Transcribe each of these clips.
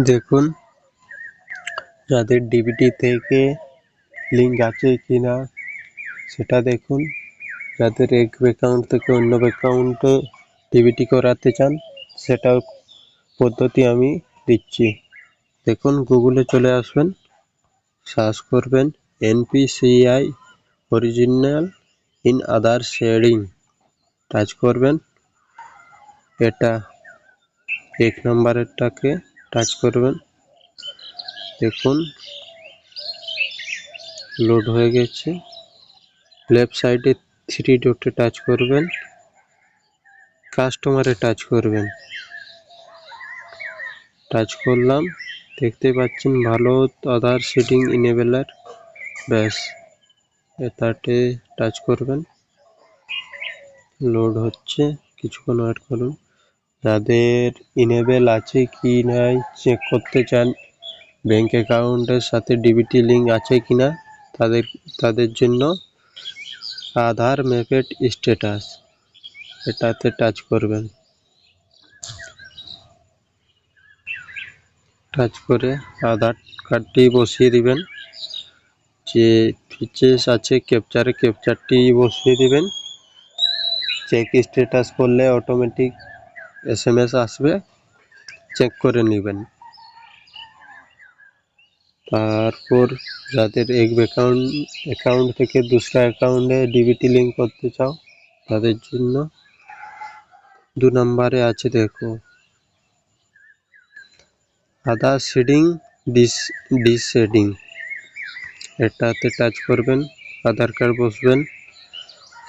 দেখুন যাদের ডিবিটি থেকে লিঙ্ক আছে কিনা সেটা দেখুন। যাদের এক অ্যাকাউন্ট থেকে অন্য অ্যাকাউন্টে ডিবিটি করাতে চান সেটাও পদ্ধতি আমি দিচ্ছি। দেখুন গুগলে চলে আসবেন, সার্চ করবেন NPCI original in other shading, touch করবেন। এটা 1 নম্বরেরটাকে টাচ করবেন। দেখুন লোড হয়ে গেছে। লেফট সাইডে 3 ডটে টাচ করবেন, কাস্টমারে টাচ করবেন। টাচ করলাম, দেখতে পাচ্ছেন ভালো আদার সেটিং ইনেবলার, ব্যাস এটাতে টাচ করবেন। লোড হচ্ছে, কিছুক্ষণ ওয়েট করুন। যাদের ইনেবল আছে কি নাই চেক করতে চান, ব্যাংক অ্যাকাউন্টের সাথে ডিবিটি লিঙ্ক আছে কিনা তাদের জন্য আধার ম্যাপেড স্ট্যাটাস, এটাতে টাচ করবেন। টাচ করে আধার কার্ডটি বসিয়ে দিবেন। যে ফিচার্স আছে ক্যাপচারটি বসিয়ে দিবেন। চেক স্ট্যাটাস করলে অটোমেটিক SMS আসবে, চেক করে নেবেন। তারপর যাদের এক অ্যাকাউন্ট থেকে दूसरा অ্যাকাউন্টে ডিবিটি লিঙ্ক করতে চাও তাদের জন্য 2 নম্বরে আছে, দেখো আধার শেডিং ডিশেডিং, এটাতে টাচ করবেন। আধার কার্ড বসবেন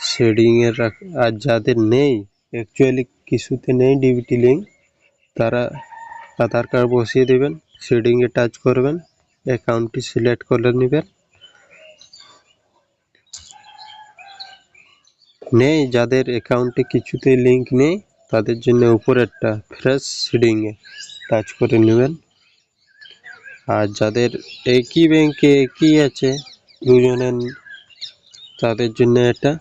শেডিং এর। আর যাদের নেই, অ্যাকচুয়ালি কিছুতে নেই ডিবিটি লিঙ্ক, তারা আধার কার্ড বসিয়ে দেবেন, শেডিং এ টাচ করবেন, অ্যাকাউন্টটি সিলেক্ট করে নেবেন। নেই, যাদের অ্যাকাউন্টে কিছুতে লিঙ্ক নেই তাদের জন্য উপরেরটা ফ্রেশ শেডিং এ টাচ করে নেবেন। আর যাদের একই ব্যাংকে একই আছে দুজনের, তাদের জন্য এটা।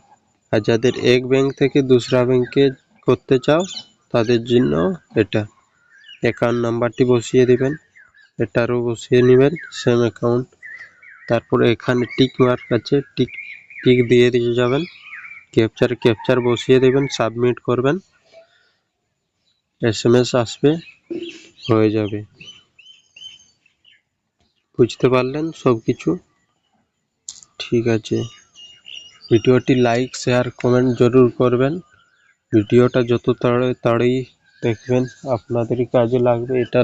আর যাদের এক ব্যাংক থেকে दूसरा ব্যাংকে করতে চাও তাদের জন্য এটা। অ্যাকাউন্ট নাম্বারটি বসিয়ে দিবেন, এটারও বসিয়ে নেবেন সেম অ্যাকাউন্ট। তারপরে এখানে টিক মার্ক আছে, টিক দিয়ে যাবেন। ক্যাপচার বসিয়ে দেবেন, সাবমিট করবেন, SMS আসবে, হয়ে যাবে। বুঝতে পারলেন সব কিছু? ঠিক আছে, ভিডিওটি লাইক শেয়ার কমেন্ট জরুর করবেন। ভিডিওটা যত তাড়াতাড়ি দেখবেন আপনাদেরই কাজে লাগবে। এটা